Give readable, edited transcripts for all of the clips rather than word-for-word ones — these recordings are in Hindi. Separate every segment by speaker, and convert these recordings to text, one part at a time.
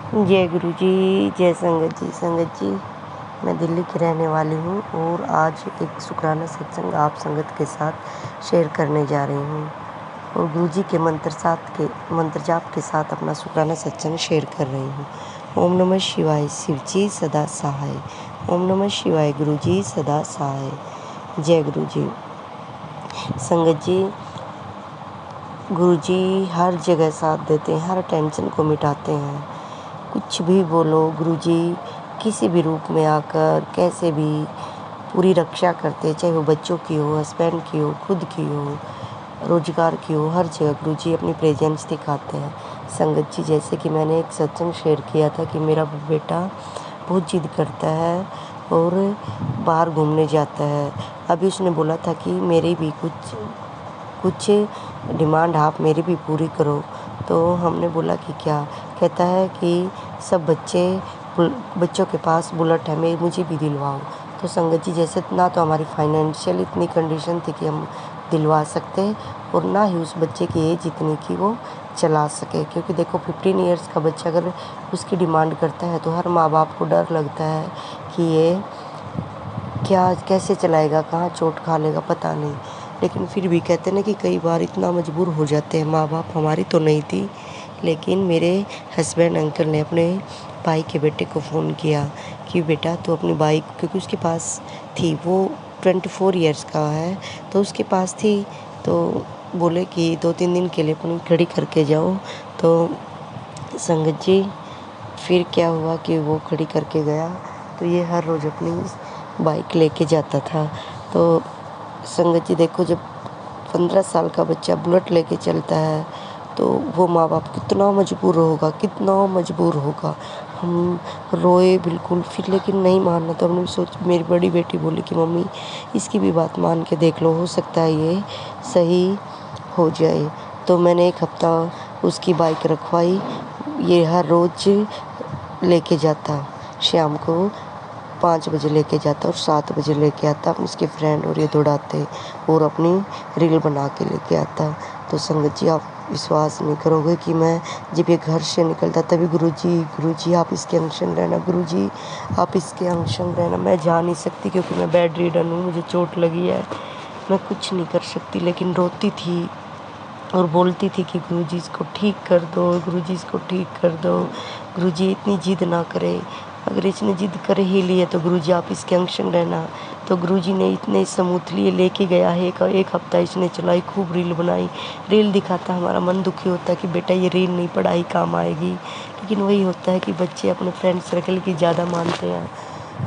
Speaker 1: जय गुरु जी, जय संगत जी। संगत जी, मैं दिल्ली की रहने वाली हूँ और आज एक शुक्राना सत्संग आप संगत के साथ शेयर करने जा रही हूँ और गुरु जी के मंत्र जाप के साथ अपना शुक्राना सत्संग शेयर कर रही हूँ। ओम नमः शिवाय, शिव जी सदा सहाय। ओम नमः शिवाय, गुरु जी सदा सहाय। जय गुरु जी। संगत जी, गुरु जी हर जगह साथ देते हैं, हर टेंशन को मिटाते हैं। कुछ भी बोलो, गुरुजी किसी भी रूप में आकर कैसे भी पूरी रक्षा करते हैं, चाहे वो बच्चों की हो, हस्बैंड की हो, खुद की हो, रोजगार की हो, हर जगह गुरुजी अपनी प्रेजेंस दिखाते हैं। संगत जी, जैसे कि मैंने एक सत्संग शेयर किया था कि मेरा बेटा बहुत जिद करता है और बाहर घूमने जाता है। अभी उसने बोला था कि मेरी भी कुछ डिमांड आप मेरी भी पूरी करो। तो हमने बोला कि क्या? कहता है कि सब बच्चों के पास बुलेट है, मुझे भी दिलवाओ। तो संगत जी, जैसे ना तो हमारी फाइनेंशियल इतनी कंडीशन थी कि हम दिलवा सकते और ना ही उस बच्चे की एज इतनी कि वो चला सके, क्योंकि देखो 15 इयर्स का बच्चा अगर उसकी डिमांड करता है तो हर माँ बाप को डर लगता है कि ये कैसे चलाएगा, कहाँ चोट खा लेगा, पता नहीं। लेकिन फिर भी कहते ना कि कई बार इतना मजबूर हो जाते हैं माँ बाप। हमारी तो नहीं थी, लेकिन मेरे हस्बैंड अंकल ने अपने भाई के बेटे को फ़ोन किया कि बेटा तू अपनी बाइक, क्योंकि उसके पास थी, वो 24 इयर्स का है तो उसके पास थी, तो बोले कि 2-3 दिन के लिए अपनी खड़ी करके जाओ। तो संगत जी, फिर क्या हुआ कि वो खड़ी करके गया, तो ये हर रोज़ अपनी बाइक लेके जाता था। तो संगत जी देखो, जब 15 साल का बच्चा बुलेट लेके चलता है तो वो माँ बाप कितना मजबूर होगा। हम रोए बिल्कुल, फिर लेकिन नहीं मानना, तो हमने मेरी बड़ी बेटी बोली कि मम्मी इसकी भी बात मान के देख लो, हो सकता है ये सही हो जाए। तो मैंने 1 हफ्ता उसकी बाइक रखवाई। ये हर रोज़ लेके जाता, शाम को 5 बजे लेके जाता और 7 बजे लेके आता। अपने उसके फ्रेंड और ये दौड़ाते और अपनी रील बना के लेके आता। तो संगत जी, आप विश्वास नहीं करोगे कि मैं जब ये घर से निकलता तभी गुरुजी आप इसके अनशन रहना, गुरुजी आप इसके अनशन रहना। मैं जा नहीं सकती क्योंकि मैं बेड रिडन हूँ, मुझे चोट लगी है, मैं कुछ नहीं कर सकती, लेकिन रोती थी और बोलती थी कि गुरुजी इसको ठीक कर दो, गुरुजी इसको ठीक कर दो, गुरुजी इतनी जिद ना करे, अगर इसने जिद कर ही ली है तो गुरुजी आप इसके अंशन रहना। तो गुरुजी ने इतने स्मूथली लेके गया है। एक हफ्ता इसने चलाई, खूब रील बनाई। रील दिखाता हमारा मन दुखी होता है कि बेटा ये रील नहीं पढ़ाई काम आएगी, लेकिन वही होता है कि बच्चे अपने फ्रेंड सर्कल की ज़्यादा मानते हैं।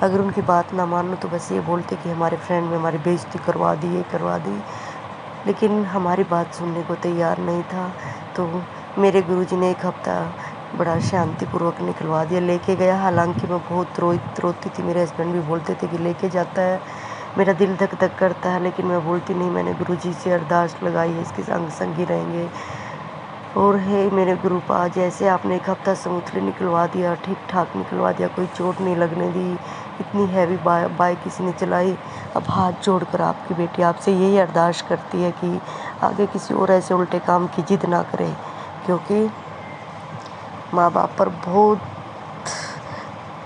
Speaker 1: अगर उनकी बात ना मानो तो बस ये बोलते कि हमारे फ्रेंड में हमारी बेइज्जती करवा दी, ये करवा दी, लेकिन हमारी बात सुनने को तैयार नहीं था। तो मेरे गुरुजी ने 1 हफ्ता बड़ा शांतिपूर्वक निकलवा दिया, लेके गया। हालांकि मैं बहुत रोती थी, मेरे हस्बैंड भी बोलते थे कि लेके जाता है, मेरा दिल धक धक करता है, लेकिन मैं बोलती नहीं। मैंने गुरुजी से अरदास लगाई है, इसके संग ही रहेंगे। और हे मेरे गुरुपा, जैसे आपने 1 हफ्ता स्मूथली निकलवा दिया, ठीक ठाक निकलवा दिया, कोई चोट नहीं लगने दी, इतनी हैवी बाइक इसने चलाई। अब हाथ जोड़कर आपकी बेटी आपसे यही अरदास करती है कि आगे किसी और ऐसे उल्टे काम की जिद ना करे, क्योंकि माँ बाप पर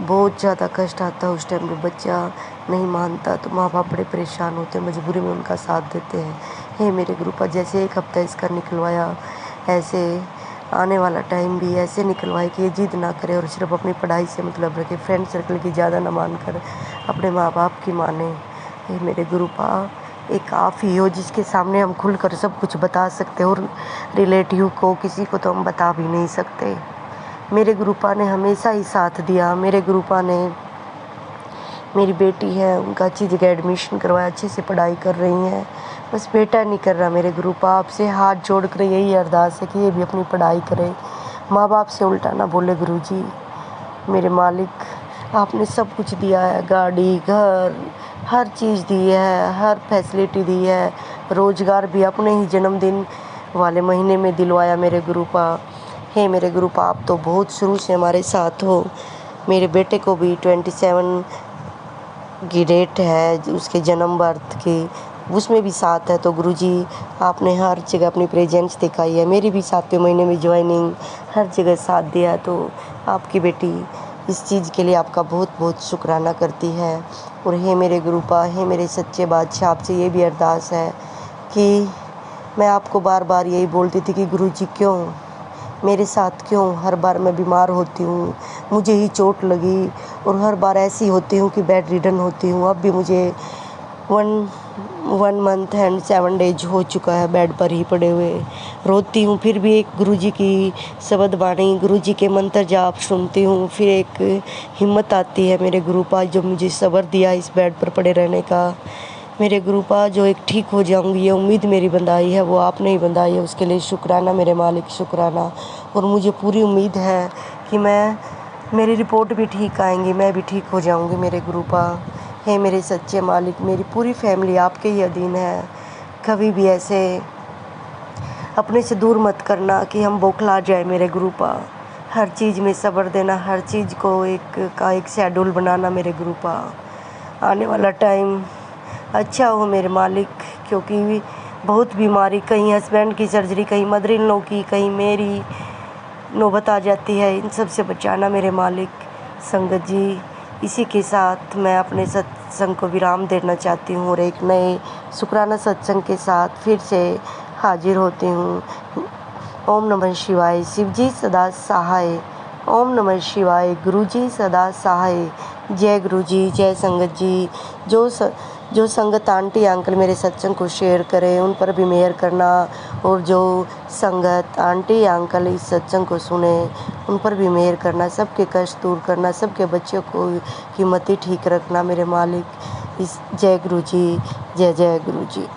Speaker 1: बहुत ज़्यादा कष्ट आता है उस टाइम पे। बच्चा नहीं मानता तो माँ बाप बड़े परेशान होते हैं, मजबूरी में उनका साथ देते हैं। हे मेरे गुरुपा, जैसे 1 हफ्ता इसका निकलवाया, ऐसे आने वाला टाइम भी ऐसे निकलवाए कि ये जिद ना करे और सिर्फ अपनी पढ़ाई से मतलब रखे, फ्रेंड सर्कल की ज़्यादा ना मान कर अपने माँ बाप की माने। हे मेरे गुरुपा, एक आप ही हो जिसके सामने हम खुलकर सब कुछ बता सकते और रिलेटिव को, किसी को तो हम बता भी नहीं सकते। मेरे गुरुपा ने हमेशा ही साथ दिया। मेरे गुरुपा ने, मेरी बेटी है, उनका अच्छी जगह एडमिशन करवाया, अच्छे से पढ़ाई कर रही हैं, बस बेटा नहीं कर रहा। मेरे गुरुपा आपसे हाथ जोड़ कर यही अरदास है कि ये भी अपनी पढ़ाई करे, माँ बाप से उल्टा ना बोले। गुरुजी मेरे मालिक, आपने सब कुछ दिया है, गाड़ी, घर, हर चीज़ दी है, हर फैसिलिटी दी है, रोज़गार भी अपने ही जन्मदिन वाले महीने में दिलवाया। मेरे गुरुपा, हे मेरे गुरुपा, आप तो बहुत शुरू से हमारे साथ हो। मेरे बेटे को भी 27 की डेट है उसके जन्म बर्थ की, उसमें भी साथ है। तो गुरुजी, आपने हर जगह अपनी प्रेजेंस दिखाई है। मेरी भी 7वें महीने में ज्वाइनिंग, हर जगह साथ दिया। तो आपकी बेटी इस चीज़ के लिए आपका बहुत बहुत शुक्राना करती है। और हे मेरे गुरुपा, हे मेरे सच्चे बादशाह, आपसे ये भी अरदास है कि मैं आपको बार बार यही बोलती थी कि गुरुजी क्यों मेरे साथ, क्यों हर बार मैं बीमार होती हूँ, मुझे ही चोट लगी और हर बार ऐसी होती हूँ कि बेड रिडन होती हूँ। अब भी मुझे वन मंथ एंड 7 डेज हो चुका है बेड पर ही पड़े हुए, रोती हूँ। फिर भी एक गुरुजी की शब्द वाणी, गुरुजी के मंत्र जाप सुनती हूँ, फिर एक हिम्मत आती है मेरे गुरुपा जो मुझे सब्र दिया इस बेड पर पड़े रहने का। मेरे गुरुपा जो एक ठीक हो जाऊंगी ये उम्मीद मेरी बंधाई है वो आपने ही बंधाई है, उसके लिए शुक्राना मेरे मालिक, शुक्राना। और मुझे पूरी उम्मीद है कि मेरी रिपोर्ट भी ठीक आएंगी, मैं भी ठीक हो जाऊंगी मेरे गुरुपा। हे मेरे सच्चे मालिक, मेरी पूरी फैमिली आपके ही अधीन है। कभी भी ऐसे अपने से दूर मत करना कि हम बौखला जाए मेरे गुरुपा। हर चीज़ में सब्र देना, हर चीज़ को एक शेड्यूल बनाना मेरे गुरुपा। आने वाला टाइम अच्छा हो मेरे मालिक, क्योंकि बहुत बीमारी, कहीं हस्बैंड की सर्जरी, कहीं मदर इन लॉ की, कहीं मेरी नौबत आ जाती है। इन सब से बचाना मेरे मालिक। संगत जी, इसी के साथ मैं अपने सत्संग को विराम देना चाहती हूँ और एक नए शुक्राना सत्संग के साथ फिर से हाजिर होती हूँ। ओम नमः शिवाय। शिवजी सदा सहाय। ओम नमः शिवाय। गुरुजी सदा सहाय। जय गुरुजी, जय संगत जी। जो संगत आंटी अंकल मेरे सत्संग को शेयर करें उन पर भी मेहर करना, और जो संगत आंटी अंकल इस सत्संग को सुने उन पर भी मेहर करना, सबके कष्ट दूर करना, सबके बच्चों को हिम्मती ठीक रखना मेरे मालिक। जय गुरुजी, जय जय गुरुजी।